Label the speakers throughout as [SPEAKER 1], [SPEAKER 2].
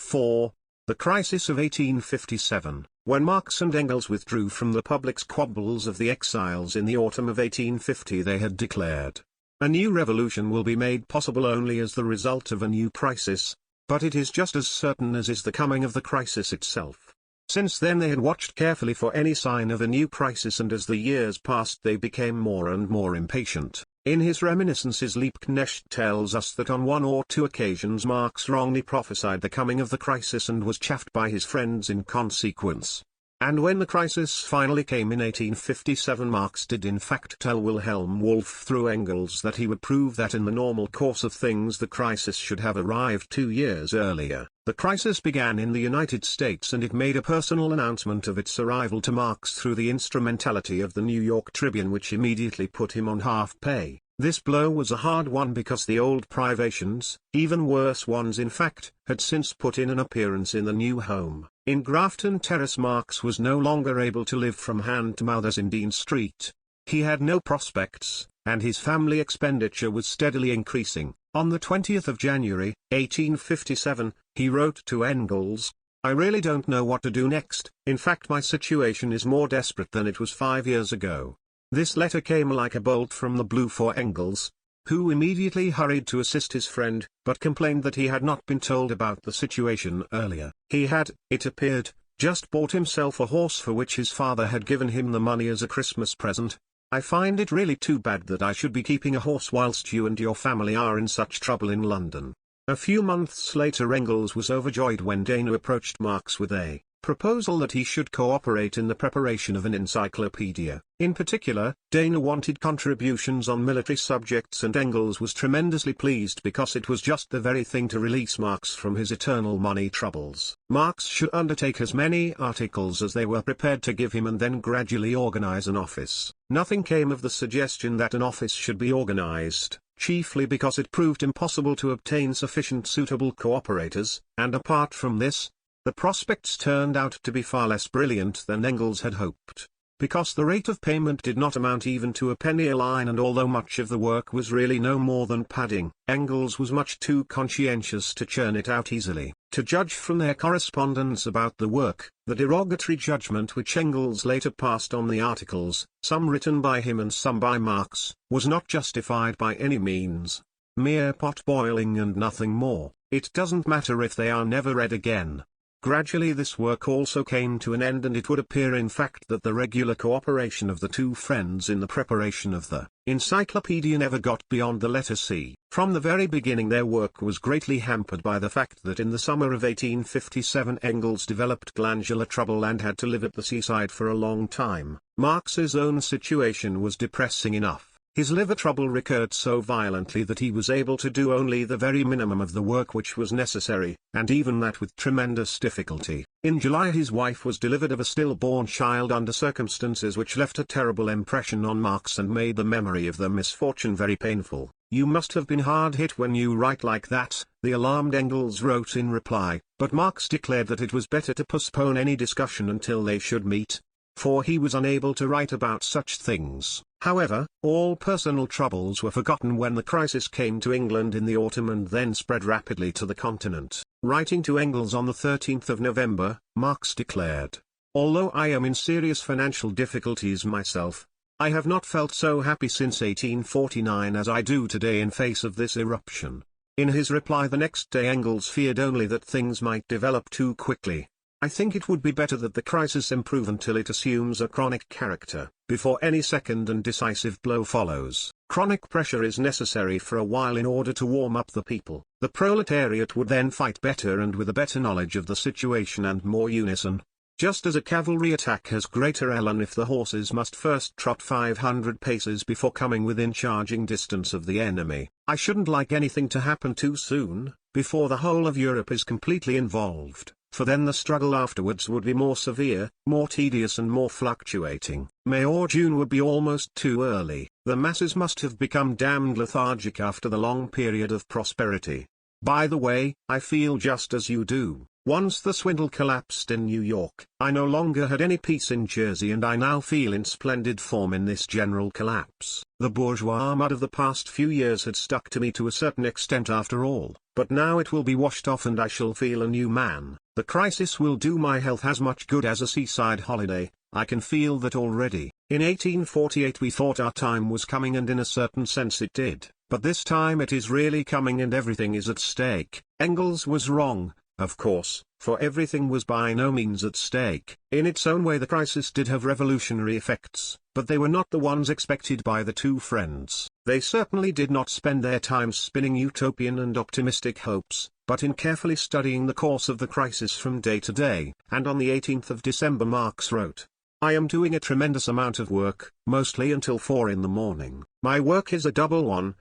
[SPEAKER 1] 4. The crisis of 1857. When Marx and Engels withdrew from the public squabbles of the exiles in the autumn of 1850, they had declared, "A new revolution will be made possible only as the result of a new crisis, but it is just as certain as is the coming of the crisis itself." Since then they had watched carefully for any sign of a new crisis, and as the years passed they became more and more impatient. In his reminiscences Liebknecht tells us that on one or two occasions Marx wrongly prophesied the coming of the crisis and was chaffed by his friends in consequence. And when the crisis finally came in 1857, Marx did in fact tell Wilhelm Wolff through Engels that he would prove that in the normal course of things the crisis should have arrived 2 years earlier. The crisis began in the United States, and it made a personal announcement of its arrival to Marx through the instrumentality of the New York Tribune, which immediately put him on half pay. This blow was a hard one because the old privations, even worse ones in fact, had since put in an appearance in the new home. In Grafton Terrace Marx was no longer able to live from hand to mouth as in Dean Street. He had no prospects, and his family expenditure was steadily increasing. On the 20th of January, 1857, he wrote to Engels, "I really don't know what to do next. In fact, my situation is more desperate than it was 5 years ago." This letter came like a bolt from the blue for Engels, who immediately hurried to assist his friend, but complained that he had not been told about the situation earlier. He had, it appeared, just bought himself a horse for which his father had given him the money as a Christmas present. "I find it really too bad that I should be keeping a horse whilst you and your family are in such trouble in London." A few months later Engels was overjoyed when Dana approached Marx with a proposal that he should cooperate in the preparation of an encyclopedia. In particular, Dana wanted contributions on military subjects, and Engels was tremendously pleased because it was just the very thing to release Marx from his eternal money troubles. Marx should undertake as many articles as they were prepared to give him and then gradually organize an office. Nothing came of the suggestion that an office should be organized, chiefly because it proved impossible to obtain sufficient suitable cooperators, and apart from this, the prospects turned out to be far less brilliant than Engels had hoped. Because the rate of payment did not amount even to a penny a line, and although much of the work was really no more than padding, Engels was much too conscientious to churn it out easily. To judge from their correspondence about the work, the derogatory judgment which Engels later passed on the articles, some written by him and some by Marx, was not justified by any means. Mere pot-boiling and nothing more. It doesn't matter if they are never read again. Gradually this work also came to an end, and it would appear in fact that the regular cooperation of the two friends in the preparation of the encyclopedia never got beyond the letter C. From the very beginning their work was greatly hampered by the fact that in the summer of 1857 Engels developed glandular trouble and had to live at the seaside for a long time. Marx's own situation was depressing enough. His liver trouble recurred so violently that he was able to do only the very minimum of the work which was necessary, and even that with tremendous difficulty. In July his wife was delivered of a stillborn child under circumstances which left a terrible impression on Marx and made the memory of the misfortune very painful. "You must have been hard hit when you write like that," the alarmed Engels wrote in reply, but Marx declared that it was better to postpone any discussion until they should meet, for he was unable to write about such things. However, all personal troubles were forgotten when the crisis came to England in the autumn and then spread rapidly to the continent. Writing to Engels on the 13th of November, Marx declared, "Although I am in serious financial difficulties myself, I have not felt so happy since 1849 as I do today in face of this eruption." In his reply the next day Engels feared only that things might develop too quickly. "I think it would be better that the crisis improve until it assumes a chronic character, before any second and decisive blow follows. Chronic pressure is necessary for a while in order to warm up the people. The proletariat would then fight better and with a better knowledge of the situation and more unison. Just as a cavalry attack has greater elan if the horses must first trot 500 paces before coming within charging distance of the enemy. I shouldn't like anything to happen too soon, before the whole of Europe is completely involved, for then the struggle afterwards would be more severe, more tedious and more fluctuating. May or June would be almost too early. The masses must have become damned lethargic after the long period of prosperity. By the way, I feel just as you do. Once the swindle collapsed in New York, I no longer had any peace in Jersey, and I now feel in splendid form in this general collapse. The bourgeois mud of the past few years had stuck to me to a certain extent after all, but now it will be washed off and I shall feel a new man. The crisis will do my health as much good as a seaside holiday, I can feel that already. In 1848 we thought our time was coming, and in a certain sense it did, but this time it is really coming and everything is at stake. Engels was wrong, of course, for everything was by no means at stake. In its own way the crisis did have revolutionary effects, but they were not the ones expected by the two friends. They certainly did not spend their time spinning utopian and optimistic hopes, but in carefully studying the course of the crisis from day to day. And on the 18th of December Marx wrote, "I am doing a tremendous amount of work, mostly until 4 in the morning. My work is a double one,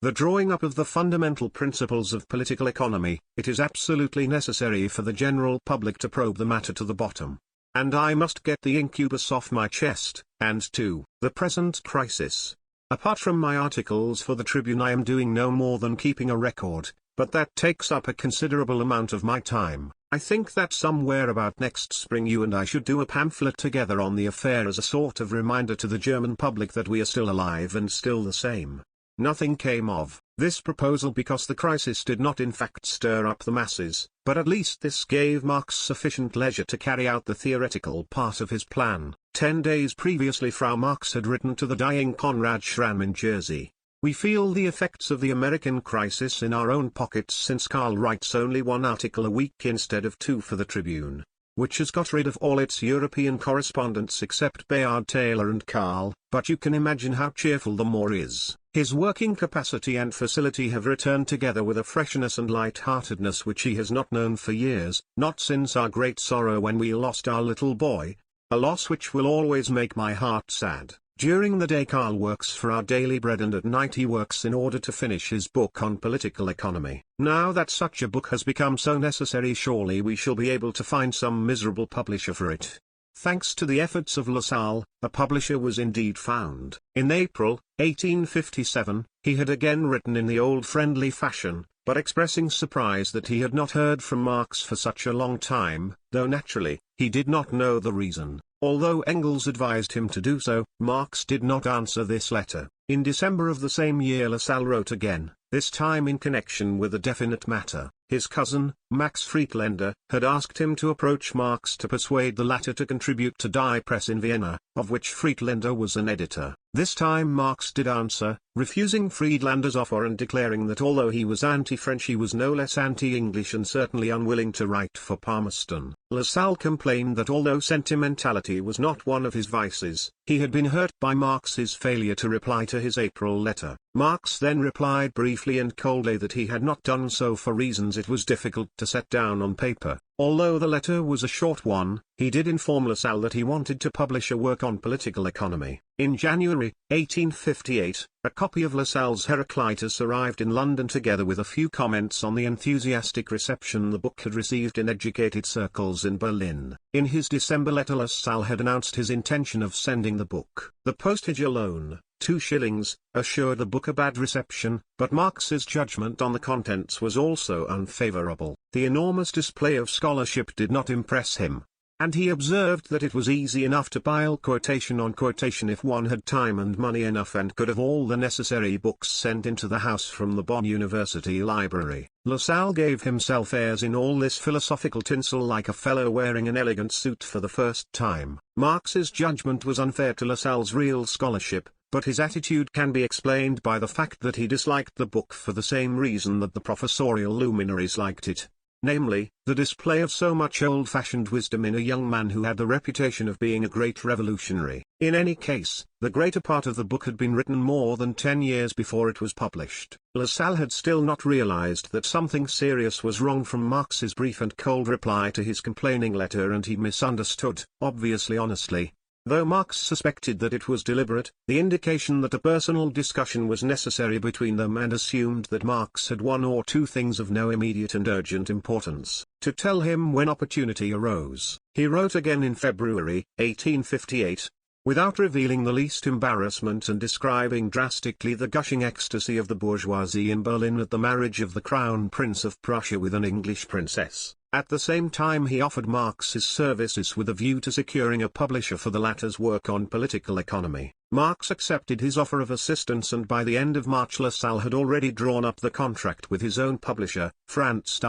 [SPEAKER 1] the drawing up of the fundamental principles of political economy. It is absolutely necessary for the general public to probe the matter to the bottom. And I must get the incubus off my chest, and 2. The present crisis. Apart from my articles for the Tribune I am doing no more than keeping a record, but that takes up a considerable amount of my time. I think that somewhere about next spring you and I should do a pamphlet together on the affair as a sort of reminder to the German public that we are still alive and still the same." Nothing came of this proposal because the crisis did not in fact stir up the masses, but at least this gave Marx sufficient leisure to carry out the theoretical part of his plan. 10 days previously Frau Marx had written to the dying Konrad Schramm in Jersey, "We feel the effects of the American crisis in our own pockets since Karl writes only 1 article a week instead of 2 for the Tribune, which has got rid of all its European correspondents except Bayard Taylor and Karl, but you can imagine how cheerful the Moor is. His working capacity and facility have returned together with a freshness and light-heartedness which he has not known for years, not since our great sorrow when we lost our little boy, a loss which will always make my heart sad. During the day Karl works for our daily bread and at night he works in order to finish his book on political economy. Now that such a book has become so necessary surely we shall be able to find some miserable publisher for it." Thanks to the efforts of Lassalle, a publisher was indeed found. In April, 1857, he had again written in the old friendly fashion, but expressing surprise that he had not heard from Marx for such a long time, though naturally, he did not know the reason. Although Engels advised him to do so, Marx did not answer this letter. In December of the same year Lassalle wrote again, this time in connection with a definite matter. His cousin, Max Friedländer, had asked him to approach Marx to persuade the latter to contribute to Die Press in Vienna, of which Friedländer was an editor. This time Marx did answer, refusing Friedländer's offer and declaring that although he was anti-French he was no less anti-English and certainly unwilling to write for Palmerston. Lassalle complained that although sentimentality was not one of his vices, he had been hurt by Marx's failure to reply to his April letter. Marx then replied briefly and coldly that he had not done so for reasons it was difficult to set down on paper. Although the letter was a short one, he did inform Lassalle that he wanted to publish a work on political economy. In January, 1858, a copy of Lassalle's Heraclitus arrived in London together with a few comments on the enthusiastic reception the book had received in educated circles in Berlin. In his December letter Lassalle had announced his intention of sending the book. The postage alone, 2 shillings, assured the book a bad reception, but Marx's judgment on the contents was also unfavorable. The enormous display of scholarship did not impress him, and he observed that it was easy enough to pile quotation on quotation if one had time and money enough and could have all the necessary books sent into the house from the Bonn University Library. Lassalle gave himself airs in all this philosophical tinsel like a fellow wearing an elegant suit for the first time. Marx's judgment was unfair to Lassalle's real scholarship, but his attitude can be explained by the fact that he disliked the book for the same reason that the professorial luminaries liked it. Namely, the display of so much old-fashioned wisdom in a young man who had the reputation of being a great revolutionary. In any case, the greater part of the book had been written more than 10 years before it was published. Lassalle had still not realized that something serious was wrong from Marx's brief and cold reply to his complaining letter, and he misunderstood, obviously honestly. Though Marx suspected that it was deliberate, the indication that a personal discussion was necessary between them and assumed that Marx had 1 or 2 things of no immediate and urgent importance to tell him when opportunity arose. He wrote again in February, 1858, without revealing the least embarrassment and describing drastically the gushing ecstasy of the bourgeoisie in Berlin at the marriage of the Crown Prince of Prussia with an English princess. At the same time he offered Marx his services with a view to securing a publisher for the latter's work on political economy. Marx accepted his offer of assistance, and by the end of March Lassalle had already drawn up the contract with his own publisher, Franz,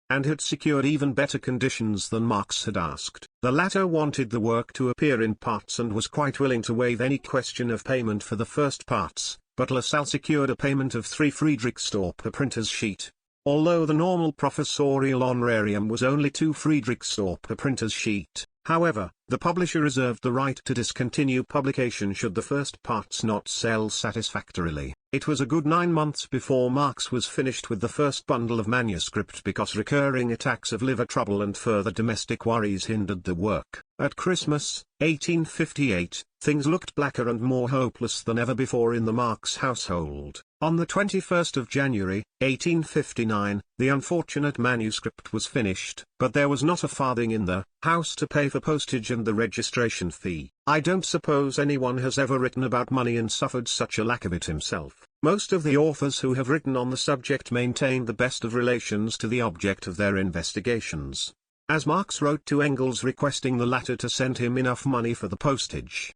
[SPEAKER 1] and had secured even better conditions than Marx had asked. The latter wanted the work to appear in parts and was quite willing to waive any question of payment for the first parts, but Lassalle secured a payment of 3 Friedrichsdor per printer's sheet. Although the normal professorial honorarium was only 2 Friedrichsdor per printer's sheet, however, the publisher reserved the right to discontinue publication should the first parts not sell satisfactorily. It was a good 9 months before Marx was finished with the first bundle of manuscript because recurring attacks of liver trouble and further domestic worries hindered the work. At Christmas, 1858, things looked blacker and more hopeless than ever before in the Marx household. On the 21st of January, 1859, the unfortunate manuscript was finished, but there was not a farthing in the house to pay for postage and the registration fee. I don't suppose anyone has ever written about money and suffered such a lack of it himself. Most of the authors who have written on the subject maintain the best of relations to the object of their investigations. As Marx wrote to Engels requesting the latter to send him enough money for the postage,